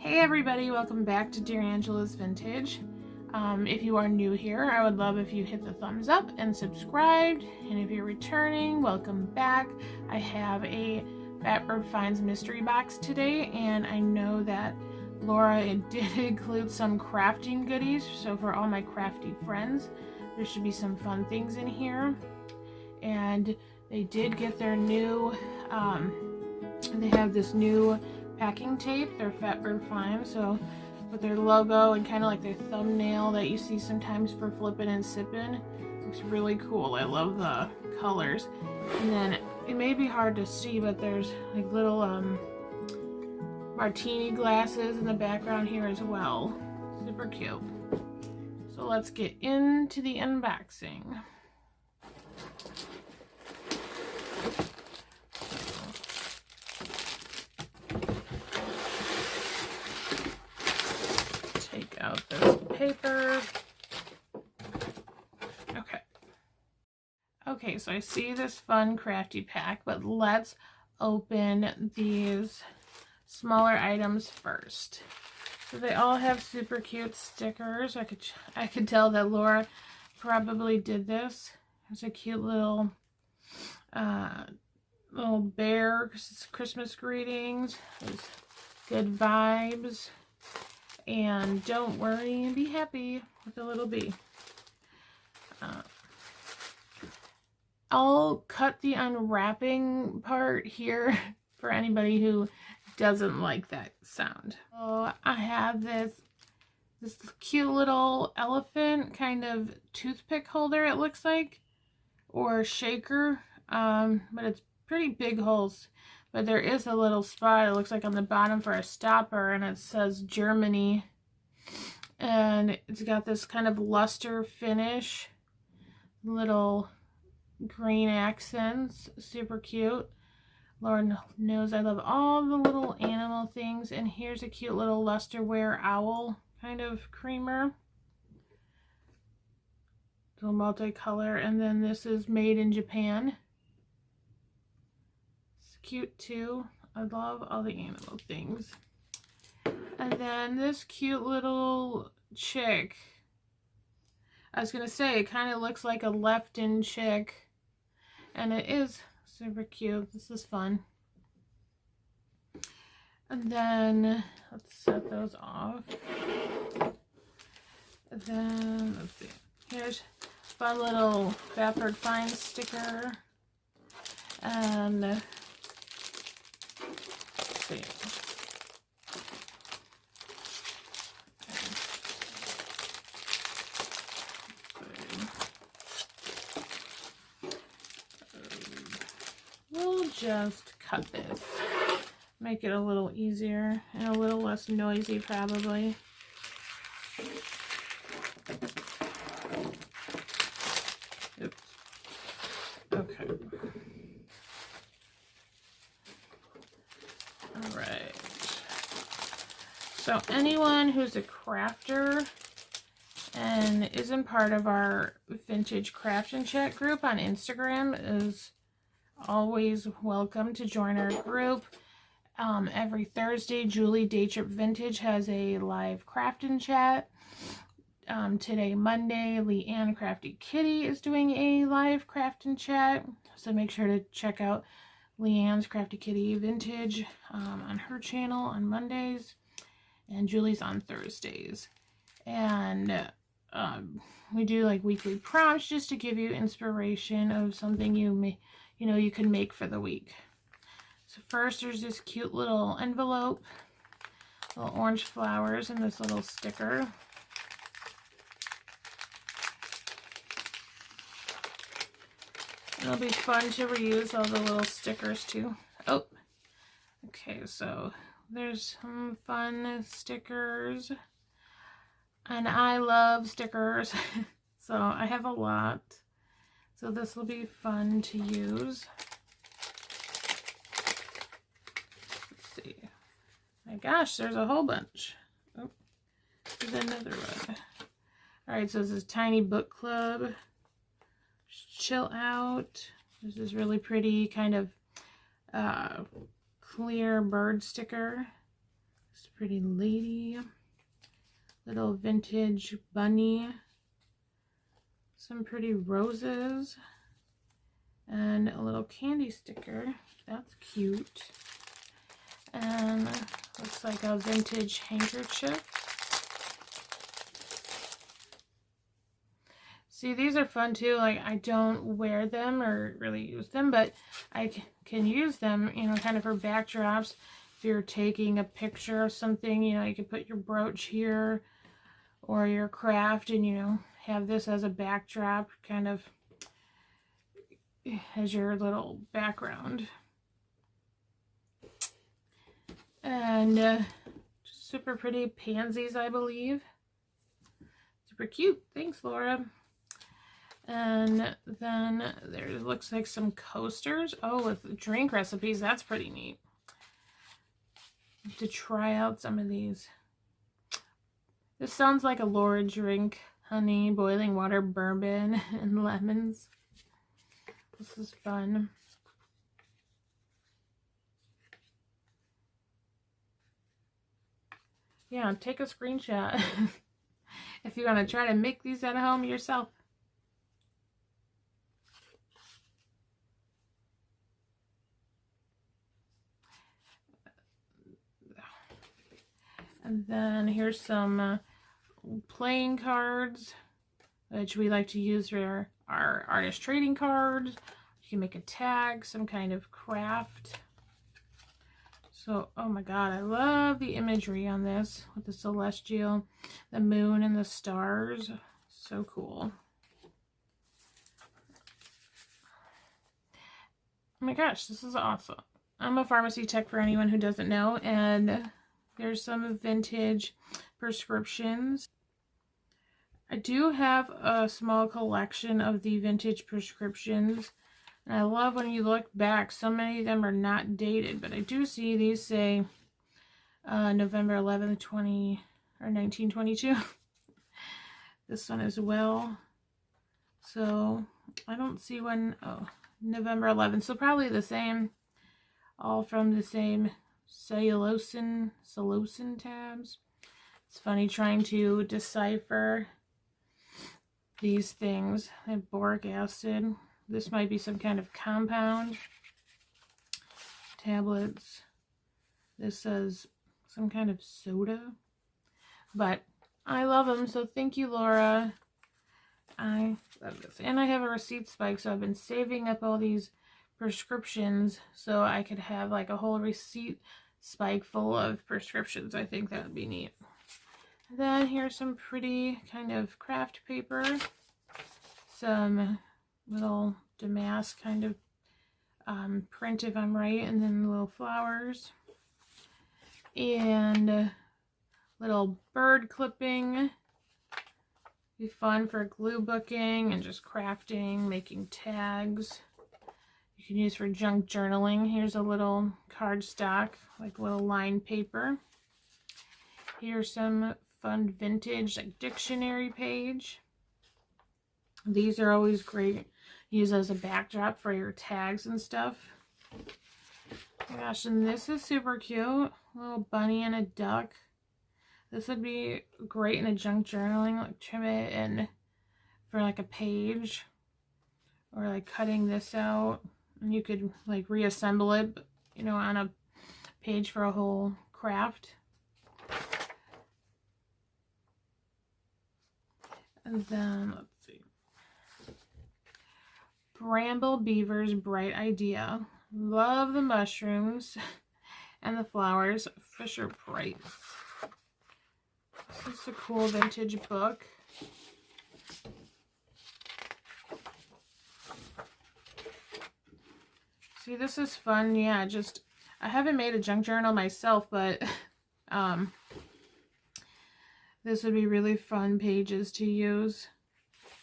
Hey everybody, welcome back to Dear Angela's Vintage. If you are new here, I would love if you hit the thumbs up and subscribed. And if you're returning, welcome back. I have a Fatbird Finds mystery box today, and I know that Laura did include some crafting goodies. So for all my crafty friends, there should be some fun things in here. And they did get their new, they have this new packing tape, their Fatbird Finds, so with their logo and kind of like their thumbnail that you see sometimes for flippin' and sippin'. Looks really cool. I love the colors. And then it may be hard to see, but there's like little martini glasses in the background here as well. Super cute. So let's get into the unboxing. Out this paper. Okay, so I see this fun crafty pack, but let's open these smaller items first. So they all have super cute stickers. I could tell that Laura probably did this. There's a cute little bear, Christmas greetings. There's good vibes. And don't worry and be happy with a little bee. I'll cut the unwrapping part here for anybody who doesn't like that sound. So I have this cute little elephant kind of toothpick holder, it looks like, or shaker, but it's pretty big holes. But there is a little spot, it looks like on the bottom for a stopper, and it says Germany. And it's got this kind of luster finish, little green accents, super cute. Lord knows I love all the little animal things. And here's a cute little lusterware owl kind of creamer. Little multicolor. And then this is made in Japan. Cute too. I love all the animal things. And then this cute little chick. I was gonna say it kind of looks like a left-in chick, and it is super cute. This is fun. And then let's set those off. And then let's see. Here's a fun little Fatbird Finds sticker. And we'll just cut this, make it a little easier and a little less noisy probably. Oops. Okay. Alright. So anyone who's a crafter and isn't part of our Vintage Craft and Chat group on Instagram is always welcome to join our group. Every Thursday, Julie Daytrip Vintage has a live craft and chat. Today, Monday, Leanne Crafty Kitty is doing a live craft and chat. So make sure to check out Leanne's Crafty Kitty Vintage on her channel on Mondays. And Julie's on Thursdays. And we do like weekly prompts just to give you inspiration of something you can make for the week. So first there's this cute little envelope, little orange flowers, and this little sticker. It'll be fun to reuse all the little stickers too. Oh, okay, so there's some fun stickers. And I love stickers, so I have a lot. So this will be fun to use. Let's see. My gosh, there's a whole bunch. Oh, there's another one. Alright, so this is Tiny Book Club. Chill Out. There's this really pretty kind of clear bird sticker. This pretty lady. Little vintage bunny. Some pretty roses. And a little candy sticker. That's cute. And looks like a vintage handkerchief. See, these are fun too. Like, I don't wear them or really use them, but I can use them, you know, kind of for backdrops. If you're taking a picture of something, you know, you can put your brooch here or your craft and, you know, have this as a backdrop, kind of as your little background. And super pretty pansies, I believe. Super cute. Thanks, Laura. And then there looks like some coasters. Oh, with drink recipes. That's pretty neat. To try out some of these. This sounds like a Laura drink. Honey, boiling water, bourbon, and lemons. This is fun. Yeah, take a screenshot if you want to try to make these at home yourself. And then here's some playing cards, which we like to use for our artist trading cards. You can make a tag, some kind of craft. So, oh my god, I love the imagery on this with the celestial, the moon, and the stars. So cool. Oh my gosh, this is awesome. I'm a pharmacy tech for anyone who doesn't know, and there's some vintage prescriptions. I do have a small collection of the vintage prescriptions. And I love when you look back, so many of them are not dated, but I do see these say November 11th, 1922. This one as well. So I don't see when, oh, November 11th. So probably the same, all from the same cellulose tabs. It's funny trying to decipher these things. I have boric acid. This might be some kind of compound. Tablets. This says some kind of soda. But I love them, so thank you, Laura. I love this. And I have a receipt spike, so I've been saving up all these prescriptions so I could have like a whole receipt spike full of prescriptions. I think that would be neat. And then here's some pretty kind of craft paper. Some little damask kind of print if I'm right, and then little flowers and little bird clipping. Be fun for glue booking and just crafting, making tags. You can use for junk journaling. Here's a little cardstock, like little lined paper. Here's some fun vintage like dictionary page. These are always great. Use as a backdrop for your tags and stuff. Oh my gosh, and this is super cute. A little bunny and a duck. This would be great in a junk journaling, like trim it and for like a page. Or like cutting this out. And you could like reassemble it, you know, on a page for a whole craft. And then, let's see. Bramble Beaver's Bright Idea. Love the mushrooms and the flowers. Fisher Price. This is a cool vintage book. See, this is fun. Yeah, just, I haven't made a junk journal myself, but this would be really fun pages to use.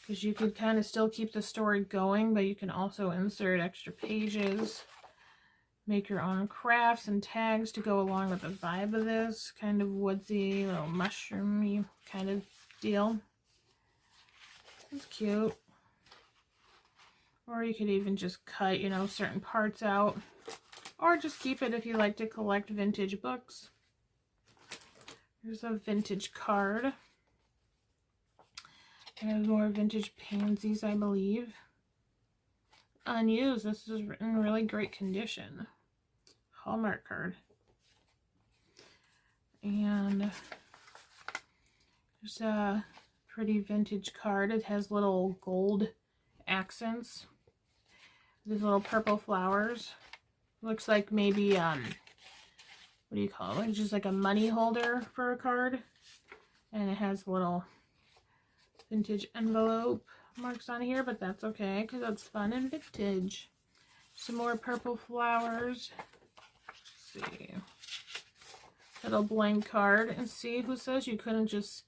Because you could kind of still keep the story going, but you can also insert extra pages. Make your own crafts and tags to go along with the vibe of this. Kind of woodsy, little mushroomy kind of deal. It's cute. Or you could even just cut, you know, certain parts out. Or just keep it if you like to collect vintage books. Here's a vintage card. And more vintage pansies, I believe. Unused. This is in really great condition. Hallmark card. And there's a pretty vintage card. It has little gold accents. These little purple flowers. Looks like maybe, what do you call it? Just like a money holder for a card. And it has little vintage envelope marks on here, but that's okay because that's fun and vintage. Some more purple flowers. Let's see. Little blank card, and see who says you couldn't just,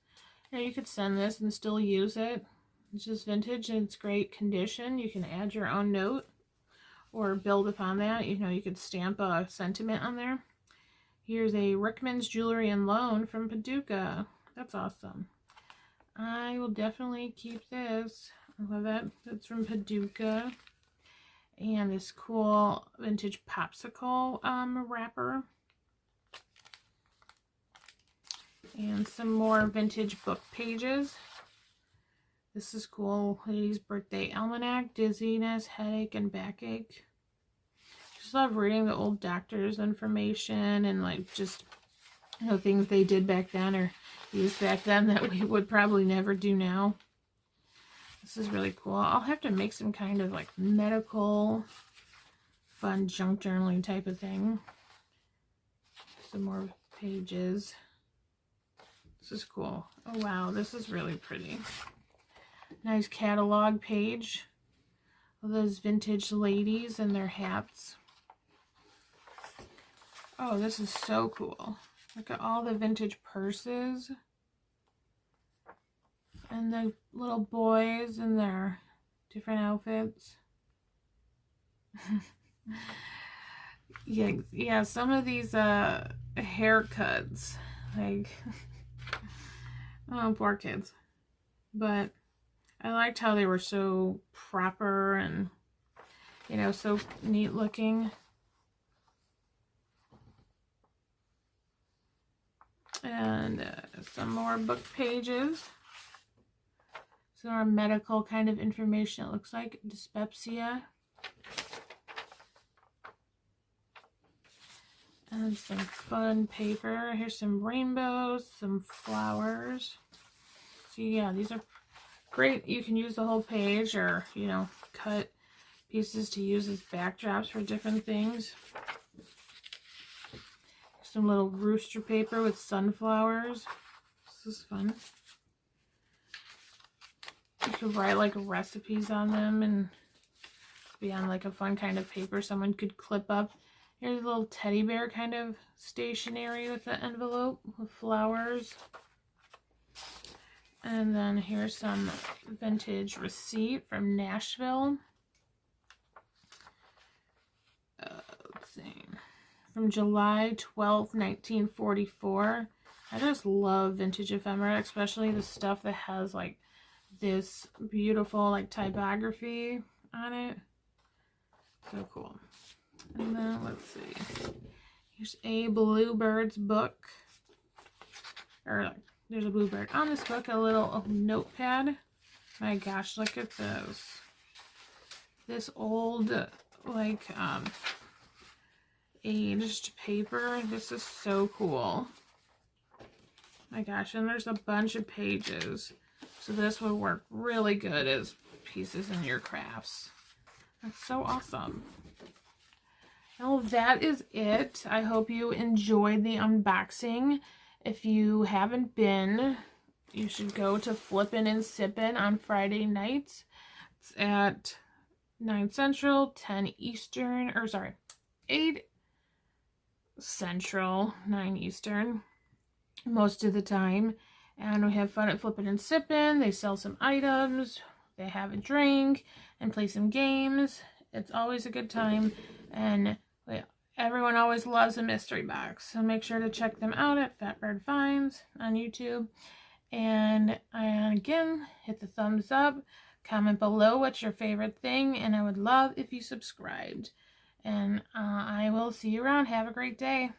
you know, you could send this and still use it. It's just vintage and it's great condition. You can add your own note or build upon that. You know, you could stamp a sentiment on there. Here's a Rickman's Jewelry and Loan from Paducah. That's awesome. I will definitely keep this. I love that. That's from Paducah. And this cool vintage popsicle wrapper. And some more vintage book pages. This is cool. Lady's Birthday Almanac, Dizziness, Headache, and Backache. Just love reading the old doctor's information and like just, you know, things they did back then or used back then that we would probably never do now. This is really cool. I'll have to make some kind of like medical fun junk journaling type of thing. Some more pages. This is cool. Oh wow, this is really pretty. Nice catalog page of those vintage ladies and their hats. Oh, this is so cool. Look at all the vintage purses. And the little boys in their different outfits. yeah, some of these haircuts, like, oh, poor kids. But I liked how they were so proper and, you know, so neat looking. And some more book pages. Some more medical kind of information. It looks like dyspepsia. And some fun paper. Here's some rainbows, some flowers. So yeah, these are great. You can use the whole page or, you know, cut pieces to use as backdrops for different things. Some little rooster paper with sunflowers. This is fun. You could write like recipes on them and be on like a fun kind of paper someone could clip up. Here's a little teddy bear kind of stationery with the envelope with flowers. And then here's some vintage receipt from Nashville. Let's see. From July 12th, 1944. I just love vintage ephemera, especially the stuff that has like this beautiful like typography on it. So cool. And then let's see. Here's a Bluebird's book. Or there's a Bluebird on this book, a little notepad. My gosh, look at this. This old like aged paper. This is so cool. My gosh, and there's a bunch of pages. So this would work really good as pieces in your crafts. That's so awesome. Well, that is it. I hope you enjoyed the unboxing. If you haven't been, you should go to Flippin' and Sippin' on Friday nights. It's at 9 Central, 10 Eastern, or sorry, 8 Central, 9 Eastern, most of the time. And we have fun at Flippin' and Sippin'. They sell some items, they have a drink, and play some games. It's always a good time, and everyone always loves a mystery box. So make sure to check them out at Fatbird Finds on YouTube. And again, hit the thumbs up, comment below what's your favorite thing, and I would love if you subscribed. And I will see you around. Have a great day.